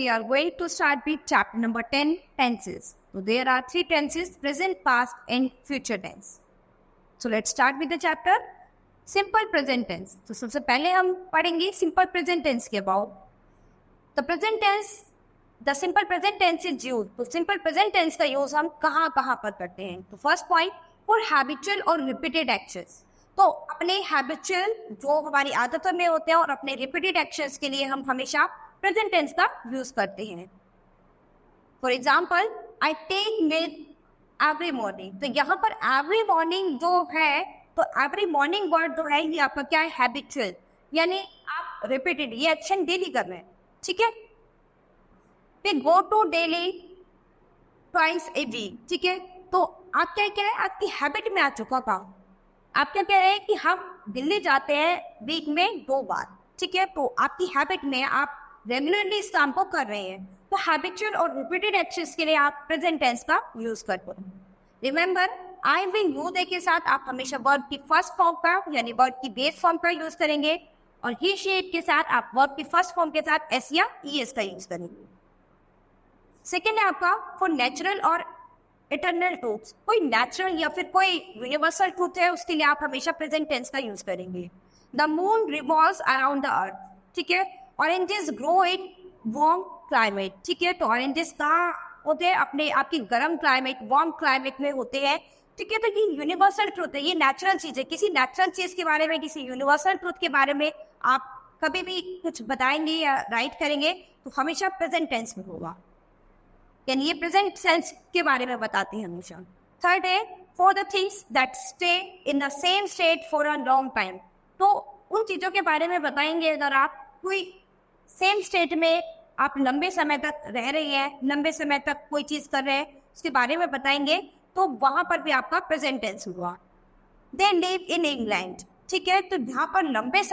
we are going to start with chapter number 10, tenses. So there are 3 tenses: present, past and future tense. So let's start with the chapter simple present tense. तो सबसे पहले हम पढ़ेंगे simple present tense के about. The present tense, the simple present tense is used. तो simple present tense का use हम कहाँ पर करते हैं? तो first point, for habitual और repeated actions. तो अपने habitual जो हमारी आदतों में होते हैं और अपने repeated actions के लिए हम हमेशा present tense का use करते हैं. For example, I take milk every morning. तो यहाँ पर every morning जो है, तो every morning word जो है ये आपका क्या है? Habitual, यानी आप repeated, ये action daily कर रहे हैं, ठीक है? We go to daily twice a week, ठीक है? तो आप क्या है, आपकी हैबिट में आ चुका काम. आप क्या कह रहे हैं कि हम दिल्ली जाते हैं वीक में 2 बार, ठीक है? तो आपकी हैबिट में आप रेगुलरली इस काम को कर रहे हैं. तो हैबिचुअल और रिपीटेड एक्शंस के लिए आप प्रेजेंट टेंस का यूज करते हैं. Remember, I will you they के साथ आप हमेशा वर्ब की फर्स्ट फॉर्म का यानी वर्ब की बेस फॉर्म का यूज करेंगे, और ही शी इट के साथ आप वर्ब की फर्स्ट फॉर्म के साथ एस या ईएस का यूज करेंगे. सेकेंड है आपका फॉर नेचुरल और इटर्नल ट्रूथ्स. कोई नेचुरल या फिर कोई यूनिवर्सल ट्रूथ है, उसके लिए आप हमेशा प्रेजेंट टेंस का यूज करेंगे. The moon revolves around the earth, ठीक है? Oranges grow in warm climate, ठीक है? तो ऑरेंजेस कहाँ होते हैं? अपने आपकी गर्म क्लाइमेट, वार्म क्लाइमेट में होते हैं, ठीक है? तो ये यूनिवर्सल ट्रूथ है, ये नेचुरल चीज है. किसी नेचुरल चीज के बारे में, किसी यूनिवर्सल ट्रूथ के बारे में आप कभी भी कुछ बताएंगे या राइट करेंगे तो हमेशा प्रेजेंट टेंस में होगा, यानी ये प्रेजेंट सेंस के बारे में बताते हैं हमेशा. थर्ड है for the things that stay in the same state for a long time. तो उन चीजों के बारे में बताएंगे अगर आप कोई सेम स्टेट में आप लंबे समय तक रह रहे हैं, लंबे समय तक कोई चीज कर रहे हैं, उसके बारे में बताएंगे, तो वहां पर भी आपका प्रेजेंट टेंस हुआ. दे लिव इन इंग्लैंड, ठीक है? तो यहाँ पर लंबे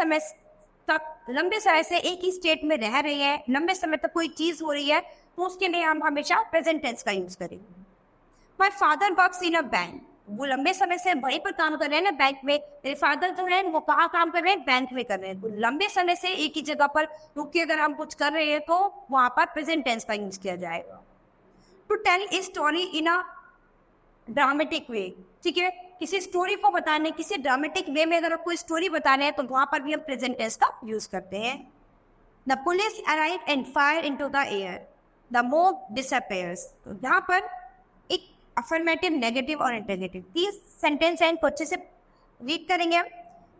समय से एक ही स्टेट में रह रहे हैं, लंबे समय तक कोई चीज हो रही है, तो उसके लिए हम हमेशा प्रेजेंट टेंस का यूज करेंगे. My father works in a bank. वो लंबे समय से वहीं पर काम कर रहे हैं ना, बैंक में. मेरे फादर जो है वो कहाँ काम कर रहे हैं? बैंक में कर रहे हैं. तो लंबे समय से एक ही जगह पर रुक के अगर हम कुछ कर रहे हैं तो वहां पर प्रेजेंट टेंस का यूज किया जाएगा. To tell a story in a dramatic way, ठीक है? किसी स्टोरी को बताने, किसी ड्रामेटिक वे में अगर कोई स्टोरी बताने हैं तो वहां पर भी हम प्रेजेंट टेंस का यूज करते हैं. The police arrive and fire into the air. The mob disappears. तो यहाँ पर एक अफर्मेटिव, नेगेटिव और इंटरगेटिव 3 सेंटेंस हैं, अच्छे से रीड करेंगे.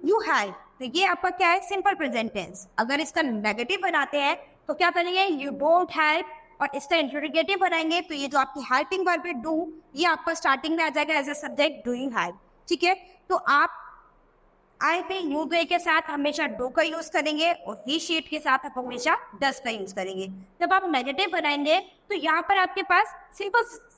यू हैव, तो ये आपका क्या है? Simple present tense. अगर इसका नेगेटिव बनाते हैं तो क्या करेंगे? You don't have. और इसका इंटरगेटिव बनाएंगे तो ये जो आपकी हेल्पिंग वर्ब है डू, ये आपका स्टार्टिंग में आ जाएगा as a subject doing have, ठीक है? तो आप आई पे यू दे के साथ हमेशा डू का यूज करेंगे और ही शीट के साथ आप हमेशा डस का यूज करेंगे. जब आप नेगेटिव बनाएंगे तो यहाँ पर आपके पास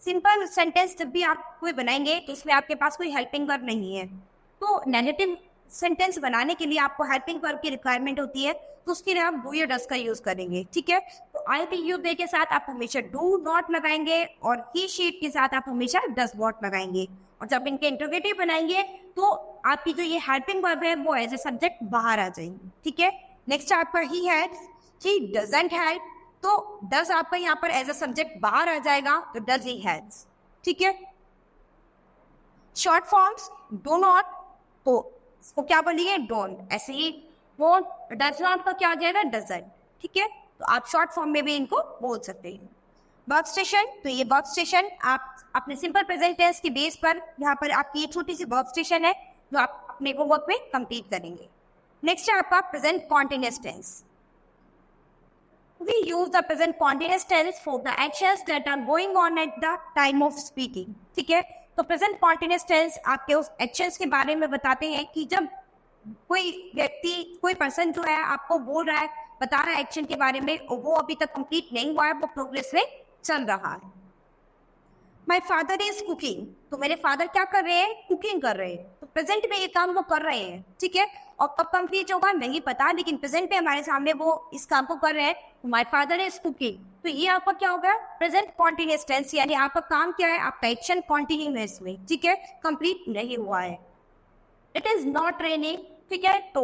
सिंपल सेंटेंस जब भी आप कोई बनाएंगे तो इसमें आपके पास कोई हेल्पिंग वर्ब नहीं है. तो नेगेटिव सेंटेंस बनाने के लिए आपको हेल्पिंग वर्ब की रिक्वायरमेंट होती है, तो उसके लिए आप डू या डस का यूज करेंगे, ठीक है? तो आई पे यू दे के साथ आप हमेशा डू नॉट लगाएंगे और ही शीट के साथ आप हमेशा डस नॉट लगाएंगे. और जब इनके इंटरोगेटिव बनाएंगे तो आपकी जो ये हेल्पिंग वर्ब है वो एज ए सब्जेक्ट बाहर आ जाएंगे, ठीक है? नेक्स्ट आपका he had, he doesn't had. तो डज आपका यहाँ पर एज ए सब्जेक्ट बाहर आ जाएगा, तो डज ही हैड्स, ठीक है? शॉर्ट फॉर्म्स डो नॉट, तो इसको क्या बोलिए? डोंट. ऐसे ही वोंट, डज नॉट का क्या आ जाएगा? डजंट, ठीक है? तो आप शॉर्ट फॉर्म में भी इनको बोल सकते हैं. वर्क स्टेशन, तो ये वर्क स्टेशन आप अपने सिंपल प्रेजेंट टेंस की बेस पर यहाँ पर आपकी एक छोटी सी वर्क स्टेशन है जो आप अपने होमवर्क में कंप्लीट करेंगे. नेक्स्ट है आपका present continuous tense. We use the present continuous tense for the actions that are going on at the time of speaking, ठीक है? तो प्रेजेंट कॉन्टिन्यूअस टेंस आपके उस एक्शंस के बारे में बताते हैं कि जब कोई व्यक्ति, कोई पर्सन जो है आपको बोल रहा है, बता रहा है एक्शन के बारे में, और वो अभी तक कंप्लीट नहीं हुआ है, वो प्रोग्रेस में चल रहा है. My father is cooking. तो मेरे फादर क्या कर रहे हैं? कुकिंग कर रहे हैं. तो प्रेजेंट में ये काम वो कर रहे हैं, ठीक है? और कब कंप्लीट होगा नहीं पता, लेकिन प्रेजेंट में हमारे सामने वो इस काम को कर रहे हैं. माई फादर इज कुकिंग, तो ये आपका क्या होगा? प्रेजेंट कॉन्टिन्यूअस टेंस, यानी आपका काम क्या है? आपका एक्शन कॉन्टिन्यू है इसमें, ठीक है? कंप्लीट नहीं हुआ है. इट इज नॉट रेनिंग, ठीक है? तो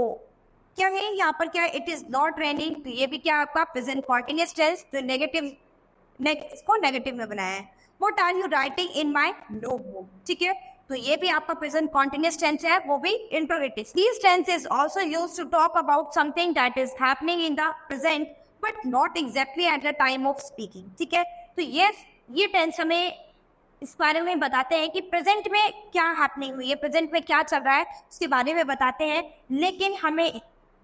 क्या है यहाँ पर, क्या है, इट इज नॉट रेनिंग, तो ये भी क्या आपका प्रेजेंट कॉन्टिन्यूअस टेंस, तो इसको नेगेटिव में बनाया है। What are you writing in my notebook, ठीक है, तो ये भी आपका प्रेजेंट कॉन्टिन्यूअस टेंस है, वो भी interrogative. These tenses also used to talk about something that is happening in the present but not exactly at the time of speaking, ठीक है, तो ये टेंस हमें इस बारे में बताते हैं कि प्रेजेंट में क्या हैपनिंग हुई है, प्रेजेंट में क्या चल रहा है उसके बारे में बताते हैं, लेकिन हमें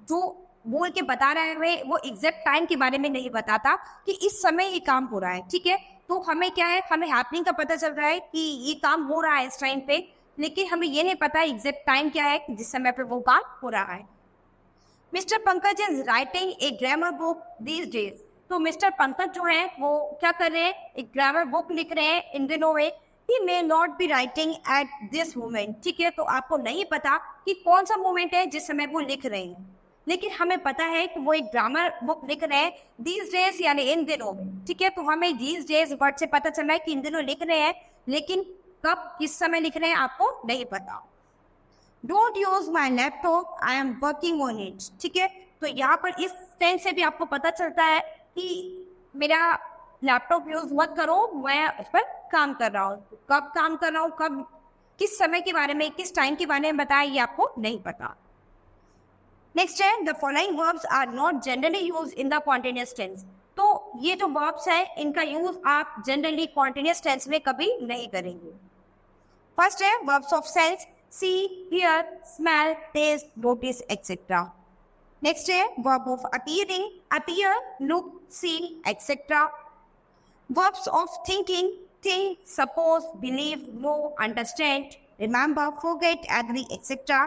जो बोल के बता रहा है वो एग्जैक्ट टाइम के बारे में नहीं बताता कि इस समय ये काम हो रहा है, ठीक है, तो हमें क्या है, हमें हैपनिंग का पता चल रहा है कि ये काम हो रहा है इस टाइम पे, लेकिन हमें ये नहीं पता एग्जैक्ट टाइम क्या है जिस समय पे वो काम हो रहा है। Mister Pankaj is writing a grammar book these days, तो मिस्टर पंकज जो है वो क्या कर रहे हैं, एक ग्रामर बुक लिख रहे हैं इन दिनों में। He may not be writing at this moment, ठीक है, तो आपको नहीं पता कि कौन सा मोमेंट है जिस समय वो लिख रहे हैं, लेकिन हमें पता है कि वो एक ग्रामर बुक लिख रहे हैं दीज डेज यानी इन दिनों में, ठीक है, तो हमें दीज डेज वर्ड से पता चल रहा है कि इन दिनों लिख रहे हैं, लेकिन कब किस समय लिख रहे हैं आपको नहीं पता। Don't use my laptop, I am working on it, ठीक है, तो यहाँ पर इस टेंस से भी आपको पता चलता है कि मेरा लैपटॉप यूज मत करो, मैं उस पर काम कर रहा हूँ, कब काम कर रहा हूँ, कब किस समय के बारे में, किस टाइम के बारे में बताया, ये आपको नहीं पता। नेक्स्ट है the following verbs are not generally use in the continuous tense, तो ये जो वर्ब्स है इनका यूज आप जनरली कॉन्टिन्यूअस टेंस में कभी नहीं करेंगे। फर्स्ट है verbs of sense, see, hear, smell, taste, notice etcetera. Next है verb of appearing, appear, look, see etcetera. Verbs of thinking, think, suppose, believe, know, understand, remember, forget, agree etcetera.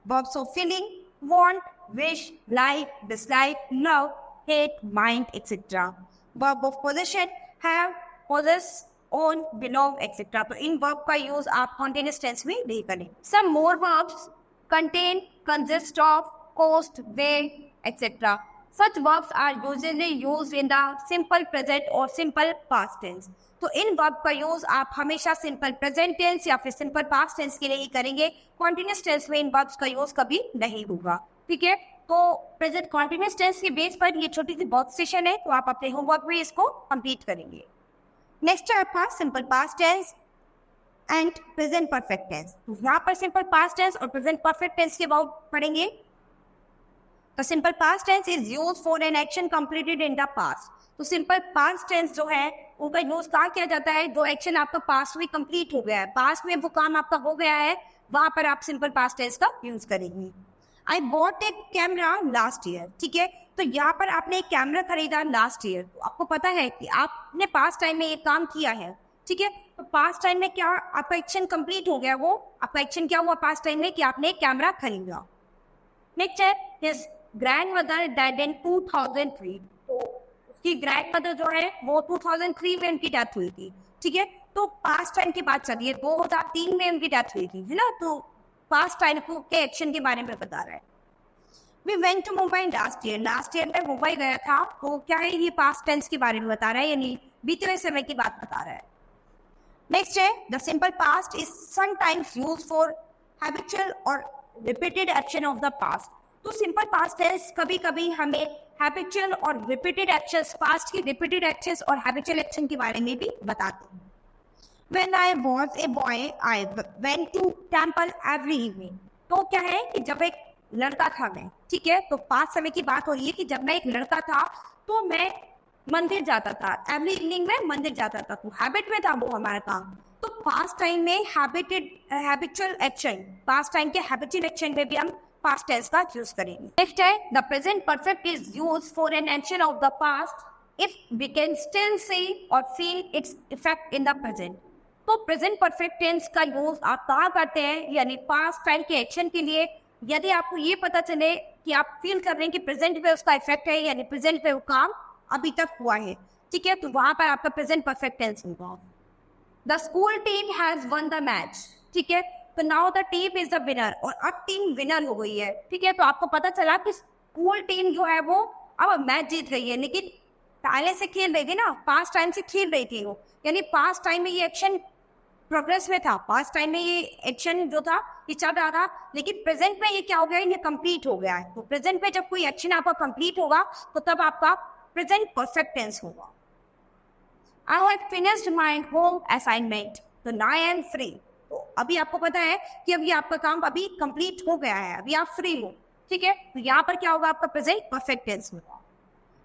Verbs of feeling, want, wish, like, dislike, love, hate, mind, etc. Verb of possession, have, possess, own, belong, etc. तो इन verb का use आप continuous tense में नहीं करें। Some more verbs contain, consist of, cost, weigh, etc. Such verbs are usually used in the simple present or simple past tense. तो इन verb का use आप हमेशा सिंपल प्रेजेंट टेंस या फिर सिंपल पास्ट टेंस के लिए ही करेंगे, कॉन्टिन्यूअस टेंस में इन वर्ब्स का यूज कभी नहीं होगा, ठीक है, तो प्रेजेंट कॉन्टिन्यूअस टेंस के बेस पर ये छोटी सी वर्क सेशन है, तो आप अपने होमवर्क में इसको कंप्लीट करेंगे। नेक्स्ट है आपका simple past tense and present perfect tense, तो यहाँ पर सिंपल पास्ट टेंस और प्रेजेंट परफेक्ट टेंस के बाद पढ़ेंगे। तो simple past tense is use for an action completed in the past, तो सिंपल पास्ट टेंस जो है उनका यूज कहाँ किया जाता है, जो एक्शन आपका पास्ट में कंप्लीट हो गया है, पास्ट में वो काम आपका हो गया है, वहां पर आप सिंपल पास्ट टेंस का यूज करेंगे। I bought A camera last year, ठीक है, तो यहाँ पर आपने एक कैमरा खरीदा लास्ट ईयर, तो आपको पता है कि आपने पास्ट टाइम में एक काम किया है, ठीक है, तो पास्ट टाइम में क्या आपका एक्शन कंप्लीट हो गया, वो आपका एक्शन क्या हुआ पास्ट टाइम में कि आपने एक कैमरा खरीदा। नेक्स्ट है हिज ग्रैंडमदर डाइड इन 2003, तो उसकी ग्रैंडमदर जो है वो 2003 में उनकी डेथ हुई थी, ठीक है, तो पास्ट टाइम की बात चलिए 2003 में उनकी डेथ हुई थी, है ना, तो पास्ट टाइम के एक्शन के बारे में बता रहा है। We went to Mumbai last year में मुंबई गया था, तो क्या है ये पास्ट टेंस के बारे में बता रहा है, यानी बीते हुए समय की बात बता रहा है। नेक्स्ट है the simple past is sometimes used for habitual और repeated action of the past, तो सिंपल पास्ट टेंस कभी कभी हमें हैबिचुअल और रिपीटेड एक्शंस, पास्ट की रिपीटेड एक्शंस और हैबिचुअल एक्शन के बारे में भी बताते हैं। When I was a boy, I went to temple every evening, तो क्या है कि जब एक लड़का था मैं, ठीक है, तो पास्ट समय की बात हो रही है कि जब मैं एक लड़का था तो मैं मंदिर जाता था, एवरी इवनिंग में मंदिर जाता था, तो हैबिट में था वो हमारा काम, तो पास्ट टाइम में हैबिचुअल एक्शन, पास्ट टाइम के हैबिचुअल एक्शन में भी हम पास्ट टेंस का यूज करेंगे। नेक्स्ट है the present perfect is used for an action of the past if we can still see और feel its effect in the present, तो present perfect tense का use आप कहाँ करते हैं, यानी पास्ट टाइम के एक्शन के लिए, यदि आपको ये पता चले कि आप फील कर रहे हैं कि प्रेजेंट में उसका इफेक्ट है, यानी प्रेजेंट में वो काम अभी तक हुआ है, ठीक है, तो वहां पर आपका प्रेजेंट परफेक्ट टेंस होगा। The school team has one the match, ठीक है, तो now the team is the winner, और अब टीम विनर हो गई है, ठीक है, तो आपको पता चला कि स्कूल टीम जो है वो अब मैच जीत रही है, लेकिन पहले से खेल रही थी ना, पास्ट टाइम से खेल रही थी वो, यानी पास्ट टाइम में ये एक्शन प्रोग्रेस में था, पास्ट टाइम में ये एक्शन जो था ये चल रहा था, लेकिन प्रेजेंट में ये क्या हो गया, ये कंप्लीट हो गया है। तो प्रेजेंट में जब कोई एक्शन आपका कंप्लीट होगा तो तब आपका प्रेजेंट परफेक्ट टेंस होगा। I have finished my home assignment, तो नाउ आई एम फ्री। तो अभी आपको पता है कि अभी आपका काम अभी कंप्लीट हो गया है, अभी आप फ्री हो, ठीक है। तो यहाँ पर क्या होगा, आपका प्रेजेंट परफेक्ट टेंस होगा।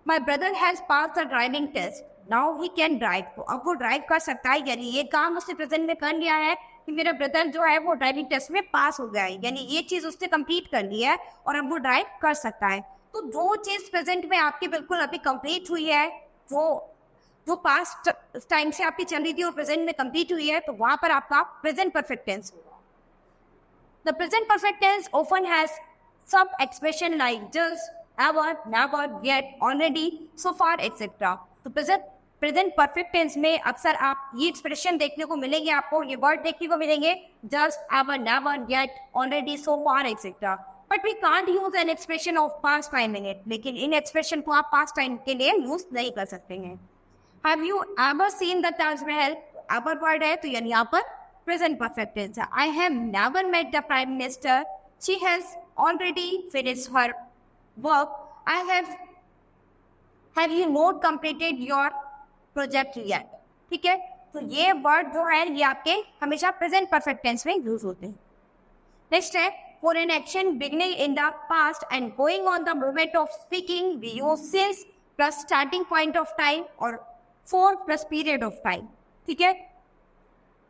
My brother has pass the driving test, now he can drive, तो अब वो ड्राइव कर सकता है, यानी ये काम उसने प्रेजेंट में कर लिया है कि मेरा ब्रदर जो है वो ड्राइविंग टेस्ट में पास हो गया है, यानी ये चीज उसने कंप्लीट कर ली है और अब वो ड्राइव कर सकता है। तो जो चीज प्रेजेंट में आपकी बिल्कुल अभी कंप्लीट हुई है, जो पास्ट टाइम से आपकी चल रही थी और प्रेजेंट में कंप्लीट हुई है, तो वहां पर आपका प्रेजेंट परफेक्ट टेंस होगा। The present perfect tense often has sub expression like just, ever, never, yet, already, so far, etc. तो प्रेजेंट परफेक्ट टेंस में अक्सर आप ये एक्सप्रेशन देखने को मिलेंगे, आपको ये वर्ड देखने को मिलेंगे, just, ever, never, yet, already, so far, etcetera. But we can't use an expression of past time in it, लेकिन इन एक्सप्रेशन को आप पास्ट टाइम के लिए यूज नहीं कर सकते हैं। Have you ever seen the Taj Mahal, ever word है तो यानी यहाँ पर प्रेजेंट परफेक्ट टेंस है। I have never met the prime minister, she has already finished her work. Have you not completed your project yet? ठीक है, तो ये वर्ड जो है ये आपके हमेशा प्रेजेंट परफेक्ट टेंस में यूज होते हैं। नेक्स्ट है, for an action beginning in the past and going on the moment of speaking, we use since plus starting point of time और for plus period of time। ठीक है,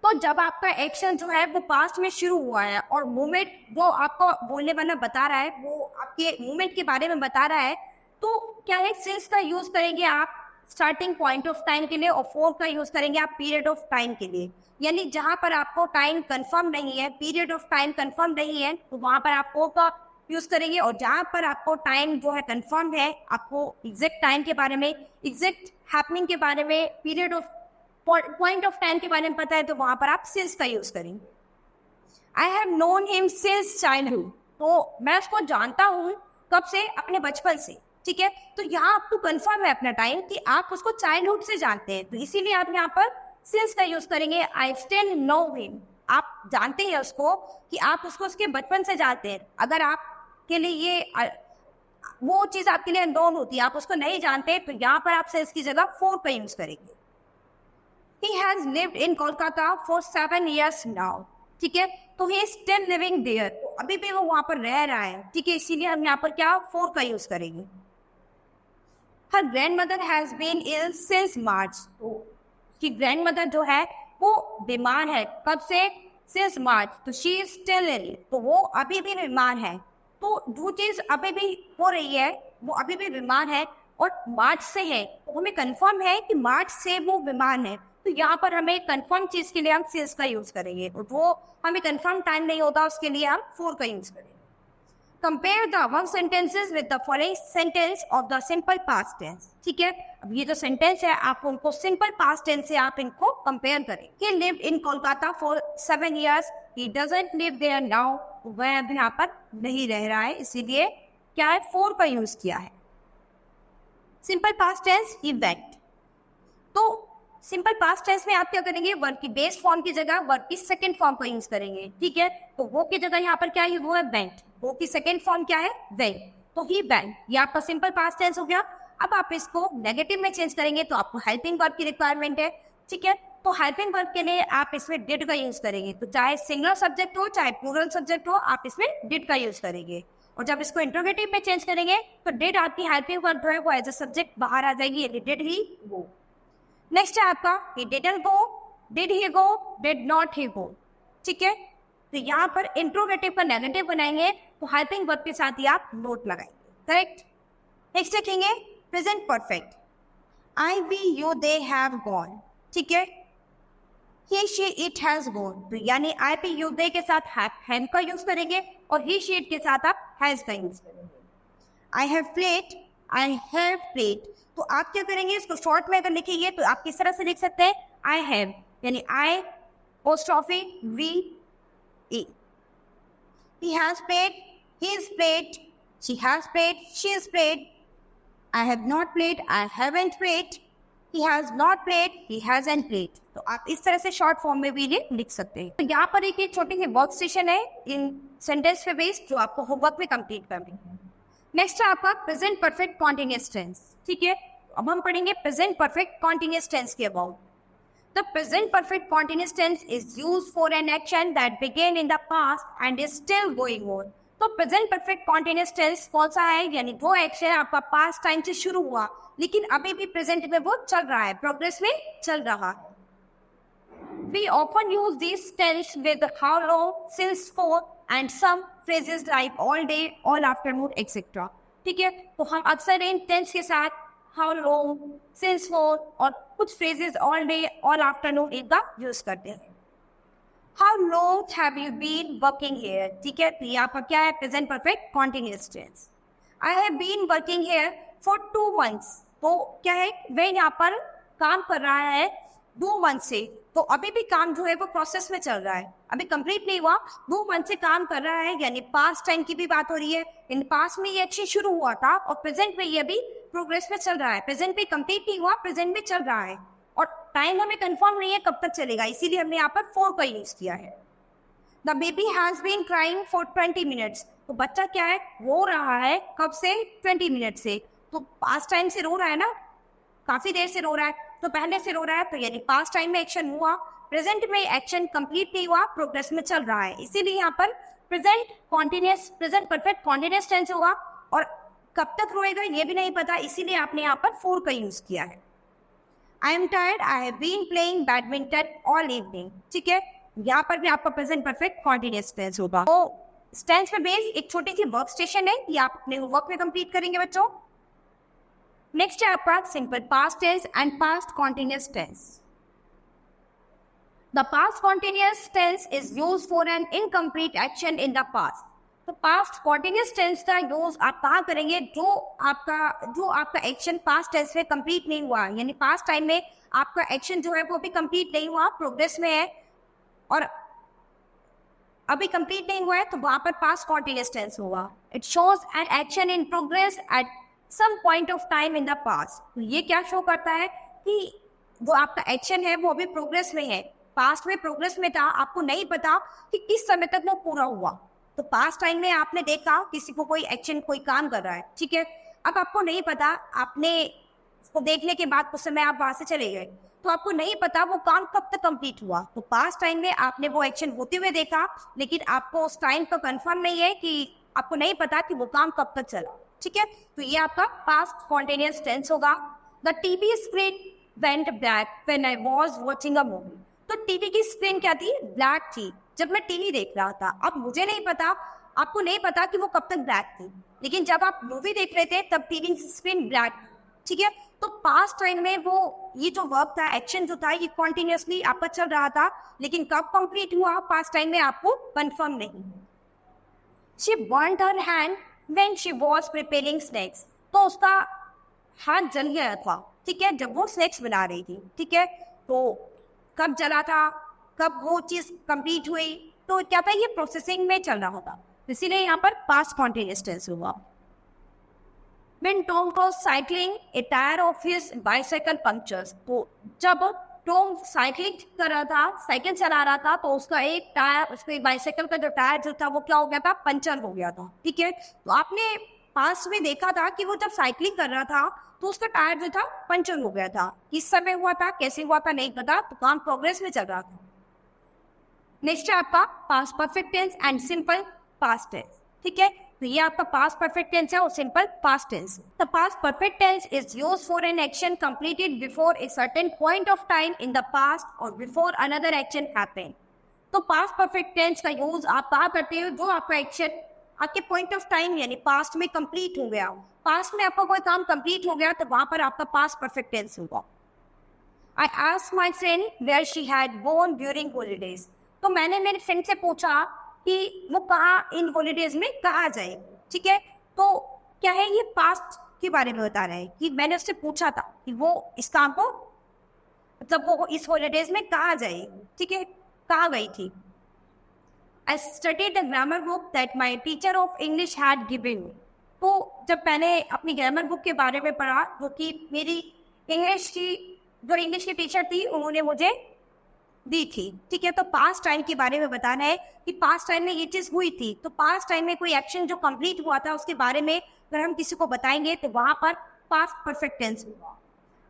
तो जब आपका एक्शन जो है वो पास्ट में शुरू हुआ है और मोमेंट वो आपको बोलने वाला बता रहा है, वो आपके मोमेंट के बारे में बता रहा है, तो क्या है, सिंस का यूज करेंगे आप स्टार्टिंग पॉइंट ऑफ टाइम के लिए और फोर का यूज करेंगे आप पीरियड ऑफ टाइम के लिए। यानी जहां पर आपको टाइम कंफर्म नहीं है, पीरियड ऑफ टाइम कंफर्म नहीं है, तो वहां पर आप फोर का यूज करेंगे, और जहां पर आपको टाइम जो है कंफर्म है, आपको एग्जैक्ट टाइम के बारे में, एग्जैक्ट हैपनिंग के बारे में, period of point of time के बारे में पता है, तो वहां पर आप सिंस का यूज करेंगे। I have known him since childhood, तो मैं उसको जानता हूँ कब से, अपने बचपन से। ठीक है, तो यहाँ आपको कंफर्म है अपना टाइम कि आप उसको चाइल्डहुड से जानते हैं, तो इसीलिए आप यहाँ पर सिंस का यूज करेंगे। आई स्टिल नो हिम, आप जानते हैं उसको कि आप उसको उसके बचपन से जानते हैं। अगर आपके लिए ये वो चीज आपके लिए अननोन होती है, आप उसको नहीं जानते, तो यहाँ पर आप सिंस की जगह फोर का यूज करेंगे। He has lived in Kolkata for 7 years now. ठीक है, तो he is still living there, तो अभी भी वो वहां पर रह रहा है। ठीक है, इसीलिए हम यहाँ पर क्या फोर का यूज करेंगे। Her grandmother has been ill since March, तो उसकी ग्रैंडमदर जो है वो बीमार है, कब से, since March, तो she is still ill, तो वो अभी भी बीमार है। तो जो चीज अभी भी हो रही है वो अभी भी बीमार है और मार्च से है, तो हमें कंफर्म है कि मार्च से वो बीमार है, तो यहाँ पर हमें कंफर्म चीज के लिए हम सिंस का यूज करेंगे, और वो हमें कंफर्म टाइम नहीं होता, उसके लिए हम फोर का यूज करेंगे। Compare the above sentences with the following sentence of the simple past tense. ठीक है, अब ये जो सेंटेंस है आप उनको सिंपल पास्ट टेंस से आप इनको कंपेयर करें। He lived in Kolkata for 7 years. He doesn't live there now. वह अब यहाँ पर नहीं रह रहा है, इसीलिए क्या है, फोर का यूज किया है। Simple past tense he went, तो सिंपल पास्ट टेंस में आप क्या करेंगे, वर्ब की बेस फॉर्म की जगह वर्ब की सेकंड फॉर्म का यूज करेंगे। ठीक है, तो वो की जगह यहाँ पर क्या है, वो है वेंट, वो की सेकंड फॉर्म क्या है, वेंट, तो ही वेंट, ये आपका सिंपल पास्ट टेंस हो गया। अब आप इसको नेगेटिव में चेंज करेंगे तो आपको हेल्पिंग वर्ब की रिक्वायरमेंट है। ठीक है, तो हेल्पिंग वर्ब के लिए आप इसमें डिड का यूज करेंगे, तो चाहे सिंगुलर सब्जेक्ट हो चाहे प्लूरल सब्जेक्ट हो, आप इसमें डिड का यूज करेंगे। और जब इसको इंट्रोगेटिव में चेंज करेंगे तो डिड आपकी हेल्पिंग वर्ब जो है वो एज अ सब्जेक्ट बाहर आ जाएगी, यानी डिड ही गो। नेक्स्ट है आपका he didn't go, did he go, did not he go। ठीक है, तो यहाँ पर इंट्रोगेटिव का नेगेटिव बनाएंगे तो हेल्पिंग वर्ब के साथ ही आप नोट लगाएंगे, करेक्ट। नेक्स्ट देखेंगे present perfect, I we you they have gone. ठीक है, he she it has gone, तो यानी आई वी यू दे के साथ हैव का यूज करेंगे और he she it के साथ आप हैज का यूज करेंगे। I have played, I have played, तो आप क्या करेंगे, इसको शॉर्ट में अगर लिखेंगे तो आप किस तरह से लिख सकते हैं, आई हैव, यानी आई पोस्टॉफी वी ई। He has played, he is played, she has played, she is played, I have not played, I haven't played, he has not played, he hasn't played। तो आप इस तरह से शॉर्ट फॉर्म में भी ये लिख सकते हैं। तो यहाँ पर एक छोटी सी वर्क स्टेशन है इन सेंटेंस पे बेस्ड जो आपको होमवर्क में कंप्लीट करनी है। नेक्स्ट है आपका प्रेजेंट परफेक्ट कॉन्टिन्यूअस टेंस। ठीक है, अब हम पढ़ेंगे प्रेजेंट परफेक्ट कॉन्टिन्यूअस टेंस के about. The present perfect continuous tense is used for an action that began in the past and is still going on। तो प्रेजेंट परफेक्ट कॉन्टिन्यूअस टेंस कौन सा है, यानी वो एक्शन आपका पास्ट टाइम से शुरू हुआ लेकिन अभी भी प्रेजेंट में वो चल रहा है, प्रोग्रेस में चल रहा है। We often use this tense with how long, since, for and some phrases like all day, all afternoon, etc। ठीक है, तो हम अक्सर इन टेंस के साथ how long, since, for और कुछ phrases all day, all afternoon इनका यूज करते हैं। How long have you been working here? ठीक है, तो यहाँ पर क्या है, present perfect continuous tense. I have been working here for 2 months। तो क्या है, वह यहाँ पर काम कर रहा है 2 मंथ से, तो अभी भी काम जो है वो प्रोसेस में चल रहा है, अभी कंप्लीट नहीं हुआ, 2 मंथ से काम कर रहा है, यानी पास्ट टाइम की भी बात हो रही है। इन पास्ट में ये एक्शन शुरू हुआ था और प्रेजेंट में ये भी प्रोग्रेस में चल रहा है, प्रेजेंट में कंप्लीट नहीं हुआ, प्रेजेंट में चल रहा है और टाइम हमें कंफर्म नहीं है कब तक चलेगा, इसीलिए हमने यहाँ पर फॉर का यूज किया है। The baby has been crying for 20 minutes. तो बच्चा क्या है, रो रहा है कब से, 20 मिनट से। तो पास्ट टाइम से रो रहा है ना, काफी देर से रो रहा है, तो पहले से रो रहा है, तो यानी पास्ट टाइम में एक्शन हुआ, प्रेजेंट में एक्शन कंप्लीट नहीं हुआ, प्रोग्रेस में चल रहा है, इसीलिए यहाँ पर present continuous present perfect continuous tense होगा और कब तक रोएगा ये भी नहीं पता, इसीलिए आपने यहाँ पर फॉर का यूज किया है। I am tired, I have been playing badminton all evening. ठीक है, यहाँ पर भी आपका प्रेजेंट परफेक्ट कॉन्टिन्यूअस टेंस होगा। तो टेंस पे बेस्ड एक छोटी सी वर्क स्टेशन है, ये आप अपने वर्क में कंप्लीट करेंगे बच्चों। नेक्स्ट है आपका simple past tense and past continuous tense. The past continuous tense is used for an incomplete action in the past. तो पास्ट कॉन्टिन्यूअस टेंस का यूज आप कहाँ करेंगे, जो आपका एक्शन पास्ट टेंस में कंप्लीट नहीं हुआ, यानी पास्ट टाइम में आपका एक्शन जो है वो भी कंप्लीट नहीं हुआ, प्रोग्रेस में है और अभी कंप्लीट नहीं हुआ है, तो वहां पर पास्ट कॉन्टिन्यूअस टेंस होगा। It shows an action in progress at some point of time in the past. तो ये क्या शो करता है कि वो आपका एक्शन है वो अभी प्रोग्रेस में है, पास्ट में प्रोग्रेस में था, आपको नहीं पता कि किस समय तक वो पूरा हुआ। तो पास्ट टाइम में आपने देखा किसी को कोई एक्शन कोई काम कर रहा है, ठीक है, अब आपको नहीं पता, आपने उसको देखने के बाद उस समय आप वहां से चले गए, तो आपको नहीं पता वो काम कब तक कंप्लीट हुआ। तो पास्ट टाइम में आपने वो एक्शन होते हुए देखा, लेकिन आपको उस टाइम का कंफर्म नहीं है, कि आपको नहीं पता कि वो काम कब तक चला। ठीक है, तो ये आपका पास्ट कॉन्टिन्यूअस टेंस होगा। The TV screen went black when I was watching a movie. तो टीवी की स्क्रीन क्या थी, ब्लैक थी, जब मैं टीवी देख रहा था। अब मुझे नहीं पता, आपको नहीं पता कि वो कब तक ब्लैक थी, लेकिन जब आप मूवी देख रहे थे तब टीवी स्क्रीन ब्लैक। ठीक है, तो पास्ट टाइम में वो ये जो वर्ब था, एक्शन जो था, ये कॉन्टिन्यूअसली आपका चल रहा था, लेकिन कब कंप्लीट हुआ पास्ट टाइम में आपको कंफर्म नहीं। She burned her hand when she was preparing snacks. तो उसका हाथ जल गया था, ठीक है, जब वो स्नैक्स बना रही थी। ठीक है, तो कब जला था, कब वो चीज कंप्लीट हुई, तो क्या था, ये प्रोसेसिंग में चल रहा था, इसीलिए यहाँ पर पास्ट कॉन्टिन्यूअस टेंस हुआ। When Tom was cycling, a tire of his bicycle punctures। तो जब टॉम साइकिलिंग कर रहा था, साइकिल चला रहा था, तो उसका एक टायर, उसके बाइसाइकिल का जो टायर जो था वो क्या हो गया था, पंचर हो गया था। ठीक है, तो आपने पास में देखा था कि वो जब साइकिलिंग कर रहा था तो उसका टायर जो था पंचर हो गया था, किस समय हुआ था, कैसे हुआ था नहीं पता, तो काम प्रोग्रेस में चल रहा था। नेक्स्ट है आपका past perfect tense and simple past tense. ठीक है, तो ये आपका पास्ट परफेक्ट टेंस है और simple past tense. The past perfect tense is used for an action completed before a certain point of time in the past और before another action happened. तो past perfect tense का use आप कहाँ करते हो, जो आपका एक्शन आपके पॉइंट ऑफ टाइम यानी पास्ट में कंप्लीट हो गया, पास्ट में आपका कोई काम कंप्लीट हो गया, तो वहां पर आपका पास्ट परफेक्ट टेंस होगा। I asked my friend where she had gone during holidays. तो मैंने मेरे फ्रेंड से पूछा कि वो कहाँ इन हॉलीडेज में कहाँ जाए। ठीक है, तो क्या है, ये पास्ट के बारे में बता रहा है कि मैंने उससे पूछा था कि वो इस काम को, मतलब वो इस हॉलीडेज में कहाँ जाए। ठीक है, कहाँ गई थी। I studied the grammar book that my teacher of English had given me। तो जब मैंने अपनी ग्रामर बुक के बारे में पढ़ा, जो कि मेरी इंग्लिश की जो इंग्लिश की टीचर थी उन्होंने मुझे दी थी। ठीक है, तो पास्ट टाइम के बारे में बताना है कि पास्ट टाइम में ये चीज हुई थी। तो पास्ट टाइम में कोई एक्शन जो कंप्लीट हुआ था उसके बारे में अगर हम किसी को बताएंगे तो वहां पर पास्ट परफेक्ट टेंस होगा।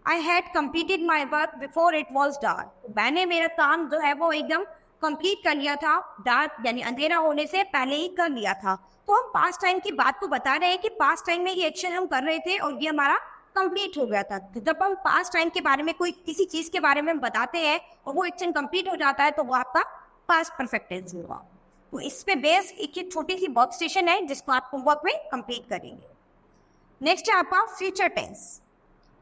I had completed my work before it was dark. मैंने मेरा काम जो है वो एकदम कंप्लीट कर लिया था, डार्क यानी अंधेरा होने से पहले ही कर लिया था। तो हम पास्ट टाइम की बात को बता रहे हैं कि पास्ट टाइम में ये एक्शन हम कर रहे थे और ये हमारा कंप्लीट हो गया था। तो जब हम पास्ट टाइम के बारे में कोई किसी चीज के बारे में हम बताते हैं और वो एक्शन कंप्लीट हो जाता है तो वो आपका पास्ट परफेक्ट टेंस होगा। तो इस पे बेस एक छोटी सी वर्क स्टेशन है जिसको आप होमवर्क में कंप्लीट करेंगे। नेक्स्ट है आपका future tense.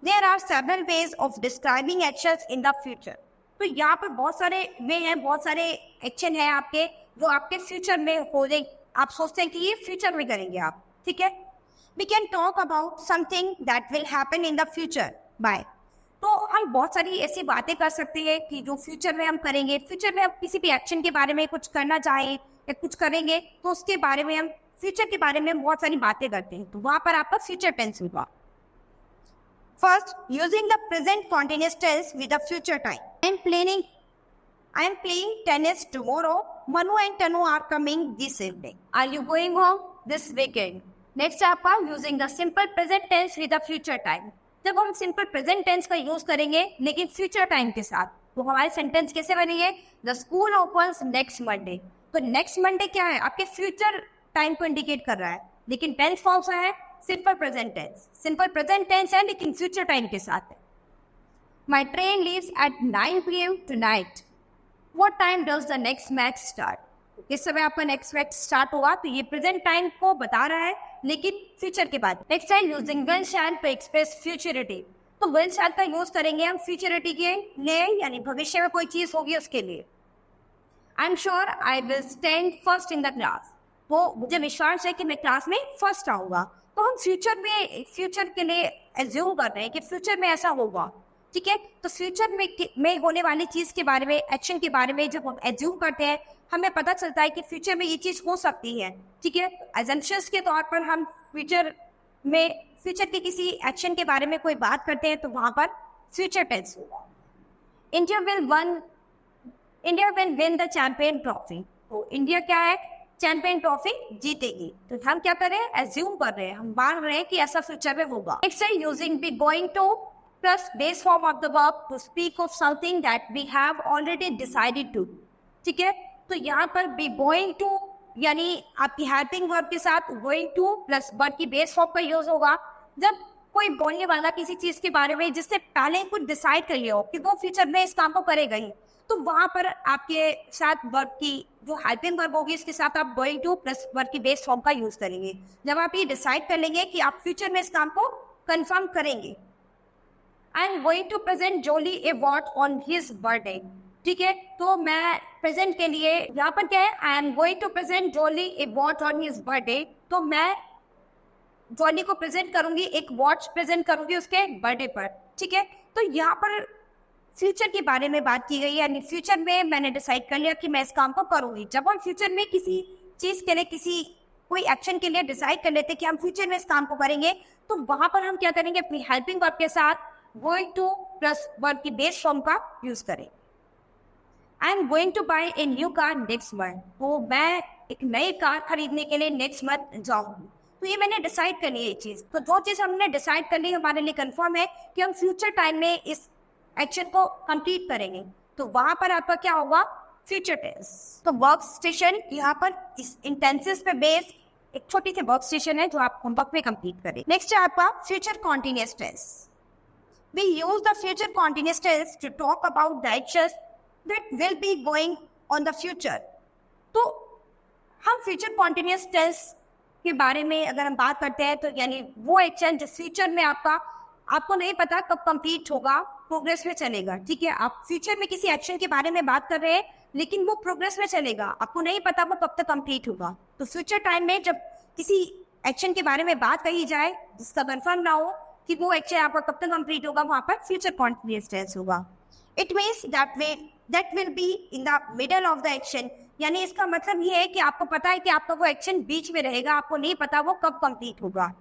There are several ways of describing actions in the future. तो यहाँ पर बहुत सारे वे हैं, बहुत सारे एक्शन है आपके जो आपके फ्यूचर में हो जाए। आप सोचते हैं कि ये फ्यूचर में करेंगे आप, ठीक है। We can talk about something that will happen in the future by। तो हम बहुत सारी ऐसी बातें कर सकते हैं कि जो फ्यूचर में हम करेंगे। फ्यूचर में हम किसी भी एक्शन के बारे में कुछ करना चाहें या कुछ करेंगे तो उसके बारे में हम फ्यूचर के बारे में बहुत सारी बातें करते हैं। तो वहां पर आपका फ्यूचर टेंस होगा। First, using the present continuous tense with the future time. I am playing tennis tomorrow. Manu and Tanu are coming this evening. Are you going home this weekend? Next है आपका using the simple present tense with the future time. जब हम simple present tense का use करेंगे लेकिन future time के साथ तो हमारे सेंटेंस कैसे बनेंगे? The school opens next Monday. तो नेक्स्ट मंडे क्या है? आपके फ्यूचर टाइम को इंडिकेट कर रहा है, लेकिन टेंस कौन सा है? Simple present tense. Simple present tense है लेकिन फ्यूचर टाइम के साथ है। My train leaves at 9 PM tonight. What time does the next match start? किस समय आपका नेक्स्ट मैच स्टार्ट होगा? तो ये प्रेजेंट टाइम को बता रहा है लेकिन फ्यूचर के बाद। नेक्स्ट है using will shall to express futurity. तो विल शैल का यूज करेंगे हम फ्यूचरिटी के लिए, यानी भविष्य में कोई चीज होगी उसके लिए। I am sure I will stand first in the class. वो मुझे विश्वास है कि मैं क्लास में फर्स्ट आऊंगा। तो हम फ्यूचर के लिए एज्यूम कर रहे हैं कि फ्यूचर में ऐसा होगा, ठीक है। तो फ्यूचर में होने वाली चीज के बारे में, एक्शन के बारे में जब हम एज्यूम करते हैं हमें पता चलता है कि फ्यूचर में ये चीज हो सकती है, ठीक है। एजम्पशंस के तौर पर हम फ्यूचर के किसी एक्शन के बारे में कोई बात करते हैं तो वहां पर फ्यूचर टेंस होगा। India will win the champion trophy. तो इंडिया क्या है? चैंपियन ट्रॉफी जीतेगी। तो हम क्या कर रहे हैं? एज्यूम कर रहे हैं, हम मान रहे हैं कि ऐसा फ्यूचर में होगा। नेक्स्ट है using be going to plus base form of the verb to speak of something that we have already decided to, ठीक है। तो यहाँ पर बी गोइंग टू यानी आपकी हेल्पिंग वर्ब के साथ गोइंग टू प्लस वर्ब की बेस फॉर्म का यूज होगा जब कोई बोलने वाला किसी चीज के बारे में जिससे पहले कुछ डिसाइड कर लिया हो कि वो फ्यूचर में इस काम को करेगा ही, तो वहां पर आपके साथ वर्ब की जो हेल्पिंग वर्ब होगी इसके साथ आप गोइंग टू प्लस वर्ब की बेस फॉर्म का यूज करेंगे जब आप ये डिसाइड कर लेंगे कि आप फ्यूचर में इस काम को कंफर्म करेंगे। I am going to present Jolly a award on his birthday, ठीक है। तो मैं प्रेजेंट के लिए यहाँ पर क्या है? I am going to present Jolly a watch on his birthday. तो मैं जॉली को प्रेजेंट करूंगी, एक वॉच प्रेजेंट करूंगी उसके बर्थडे पर, ठीक है। तो यहाँ पर फ्यूचर के बारे में बात की गई है, यानी फ्यूचर में मैंने डिसाइड कर लिया कि मैं इस काम को करूंगी। जब हम फ्यूचर में किसी चीज के लिए कोई एक्शन के लिए डिसाइड कर लेते कि हम फ्यूचर में इस काम को करेंगे तो वहां पर हम क्या करेंगे? अपनी हेल्पिंग वर्ब के साथ गोइंग टू प्लस वर्ब की बेस फॉर्म का यूज करें। I am going to buy a new car next month. तो मैं एक नई कार खरीदने के लिए नेक्स्ट मंथ जाऊंगी। तो ये मैंने डिसाइड कर ली है चीज। तो जो चीज हमने डिसाइड कर ली हमारे लिए कंफर्म है कि हम फ्यूचर टाइम में इस एक्शन को कंप्लीट करेंगे। तो वहां पर आपका क्या होगा? Future tense. तो वर्क स्टेशन यहाँ पर इस इंटेंसिस पे बेस एक छोटी सी वर्क स्टेशन है जो आप होमवर्क में कंप्लीट करें। नेक्स्ट है आपका future continuous tense. We use the future continuous tense to talk about the actions that will be going on the future। तो हम फ्यूचर कॉन्टिन्यूअस टेंस के बारे में अगर हम बात करते हैं तो यानी वो एक्शन जो फ्यूचर में आपको नहीं पता कब कंप्लीट होगा, प्रोग्रेस में चलेगा, ठीक है। आप फ्यूचर में किसी एक्शन के बारे में बात कर रहे हैं लेकिन वो प्रोग्रेस में चलेगा, आपको नहीं पता वो कब तक कंप्लीट होगा। तो फ्यूचर टाइम में जब किसी एक्शन के बारे में बात कही जाए जिसका कंफर्म ना हो कि वो एक्शन आपका कब तक कंप्लीट होगा, वहां पर फ्यूचर कॉन्टिन्यूअस टेंस होगा। It means that will be in the middle of the action. यानी इसका मतलब ये है कि आपको पता है कि आपका वो एक्शन बीच में रहेगा, आपको नहीं पता वो कब कंप्लीट होगा।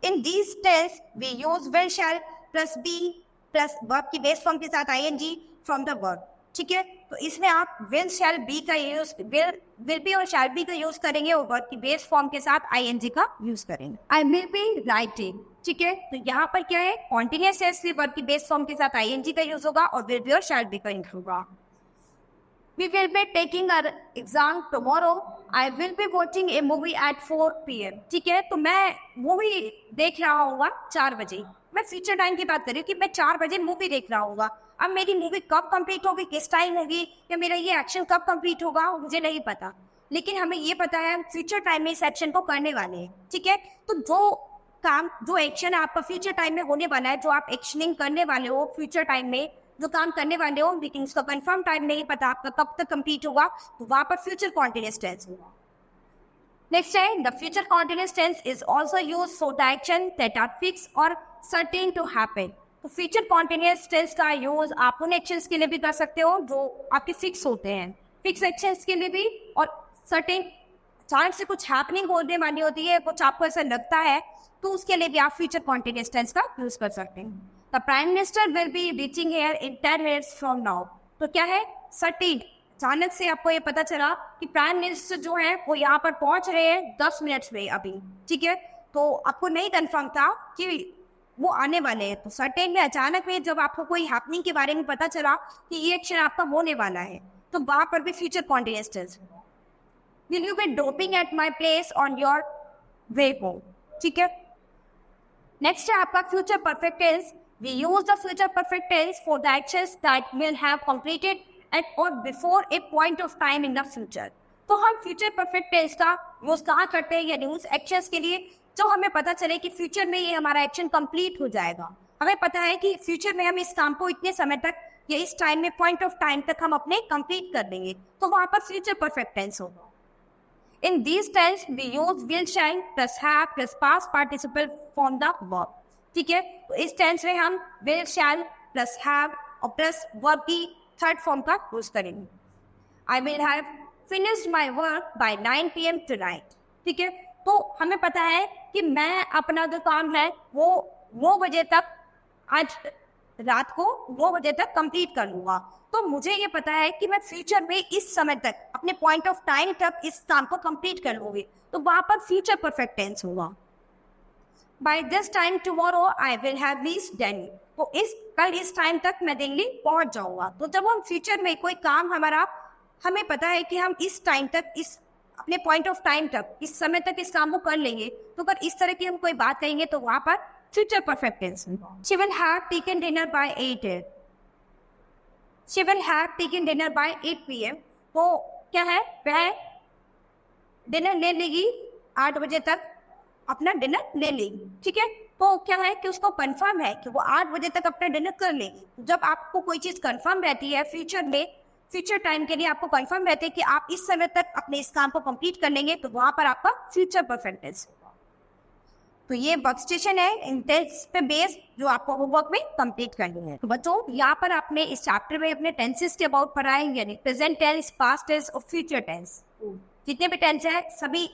In these tense we use will shall plus be plus verb की बेस फॉर्म के साथ आईएनजी फ्रॉम द वर्ब, ठीक है। तो इसमें आप विल शैल बी का यूज, विल बी और शैल बी का यूज करेंगे और वर्ब की बेस फॉर्म के साथ आईएनजी का यूज करेंगे। आई विल बी राइटिंग, ठीक है। तो यहाँ पर क्या है, कॉन्टिन्यूअस टेंस में वर्ब की बेस फॉर्म के साथ आईएनजी का यूज होगा और विल बी और शैल बी का यूज होगा। We will be taking our exam tomorrow. I will be watching a movie at 4 PM. ठीक है, तो मैं मूवी देख रहा हूँगा 4 बजे। मैं फ्यूचर टाइम की बात कर रही हूँ कि मैं 4 बजे मूवी देख रहा हूँगा। अब मेरी मूवी कब कंप्लीट होगी, किस टाइम होगी, या मेरा ये एक्शन कब कंप्लीट होगा, मुझे नहीं पता। लेकिन हमें ये पता है फ्यूचर टाइम में इस एक्शन को करने वाले हैं, ठीक है। तो जो एक्शन आपका फ्यूचर टाइम में होने वाला है, जो आप एक्शनिंग करने वाले हो फ्यूचर टाइम में, जो काम करने वाले हो, लेकिन उसका कंफर्म टाइम नहीं पता आपका कब तक कंप्लीट होगा, तो वहां पर फ्यूचर कॉन्टिन्यूअस टेंस होगा। नेक्स्ट है, the future continuous tense is also used for the action that are fix और सर्टेन टू हैपन। तो फ्यूचर कॉन्टिन्यूअस टेंस का यूज आप उन एक्शंस के लिए भी कर सकते हो जो आपके फिक्स होते हैं, फिक्स एक्शंस के लिए भी, और सर्टेन अचानक से कुछ हैपनिंग होने वाली होती है, कुछ आपको ऐसा लगता है, तो उसके लिए भी आप फ्यूचर कॉन्टिन्यूअस टेंस का यूज कर सकते हैं। The Prime Minister will be reaching here in 10 minutes from now. तो क्या है, सर्टेन, अचानक से आपको ये पता चला कि प्राइम मिनिस्टर जो है वो यहाँ पर पहुंच रहे हैं 10 मिनट में अभी, ठीक है। तो आपको नहीं कंफर्म था कि वो आने वाले हैं, तो सर्टेन में अचानक में जब आपको कोई हैपनिंग के बारे में पता चला कि ये एक्शन आपका होने वाला है, तो वहां पर भी future continuous tense. Will you be dropping at my place on your way home? ठीक है। नेक्स्ट है आपका future perfect tense. We use the future perfect tense for the actions that will have completed at or before a point of time in the future. तो हम future perfect tense का use कहाँ करते हैं, यानी उस एक्शंस के लिए जो हमें पता चले कि फ्यूचर में ये हमारा एक्शन कंप्लीट हो जाएगा। हमें पता है कि फ्यूचर में हम इस काम को इतने समय तक या इस टाइम में, पॉइंट ऑफ टाइम तक हम अपने कंप्लीट कर देंगे, तो वहां पर फ्यूचर परफेक्ट टेंस होगा। In this tense we use will, shall plus have plus past participle form the verb, ठीक है। तो इस टेंस में हम विल, शैल प्लस हैव और प्लस वर्ब की थर्ड फॉर्म का यूज करेंगे। I will have finished my work by 9 PM tonight, ठीक है। तो हमें पता है कि मैं अपना जो काम है वो 9 बजे तक, आज रात को 9 बजे तक कंप्लीट कर लूंगा। तो मुझे ये पता है कि मैं फ्यूचर में इस समय तक, अपने पॉइंट ऑफ टाइम तक इस काम को कंप्लीट कर लूंगी, तो वहां पर फ्यूचर परफेक्ट टेंस होगा। By this time tomorrow I will have reached Delhi. तो कल इस टाइम तक मैं दिल्ली पहुंच जाऊंगा। तो जब हम फ्यूचर में कोई काम हमें पता है कि हम इस टाइम तक, इस अपने पॉइंट ऑफ टाइम तक, इस समय तक इस काम को कर लेंगे, तो अगर इस तरह की हम कोई बात कहेंगे तो वहां पर फ्यूचर परफेक्ट टेंस होगा। She will have taken dinner by 8 AM. She will have taken dinner by 8 PM. तो क्या है, वह डिनर ले लेगी 8 बजे तक, अपना डिनर ले लेगी, ठीक है। तो क्या है कि उसको कंफर्म है कि वो 8 बजे तक अपना डिनर कर लेगी। जब आपको कोई चीज कंफर्म रहती है फ्यूचर में, फ्यूचर टाइम के लिए आपको कंफर्म रहती है कि आप इस समय तक अपने इस काम को कंप्लीट कर लेंगे, तो वहां पर आपका फ्यूचर परफेक्ट टेंस होगा। तो ये वर्क स्टेशन है इन टेंस पे बेस, जो आपको होमवर्क में कंप्लीट करनी है। तो बच्चों, यहाँ पर आपने इस चैप्टर में अपने टेंसेस के अबाउट पढ़ा है, यानी प्रेजेंट टेंस, पास्ट टेंस और फ्यूचर टेंस। जितने भी टेंस है सभी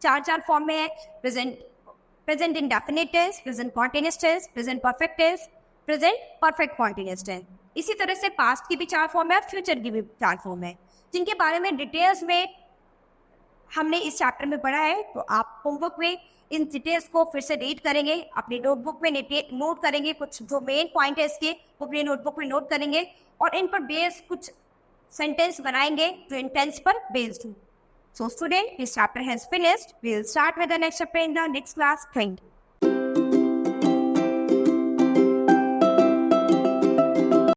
4 फॉर्म में है। Present indefinite tense, present continuous tense, present perfect tense, present perfect continuous tense. इसी तरह से पास्ट की भी 4 फॉर्म है, फ्यूचर की भी 4 फॉर्म है, जिनके बारे में डिटेल्स में हमने इस चैप्टर में पढ़ा है। तो आप होमवर्क में इन डिटेल्स को फिर से रीड करेंगे, अपनी नोटबुक में नोट करेंगे, कुछ जो मेन पॉइंट है इसके वो अपनी नोटबुक में नोट करेंगे, और इन पर बेस्ड कुछ सेंटेंस बनाएंगे जो इन टेंस पर बेस्ड हो। So student, this chapter has finished. We will start with the next chapter in the next class. Thank you.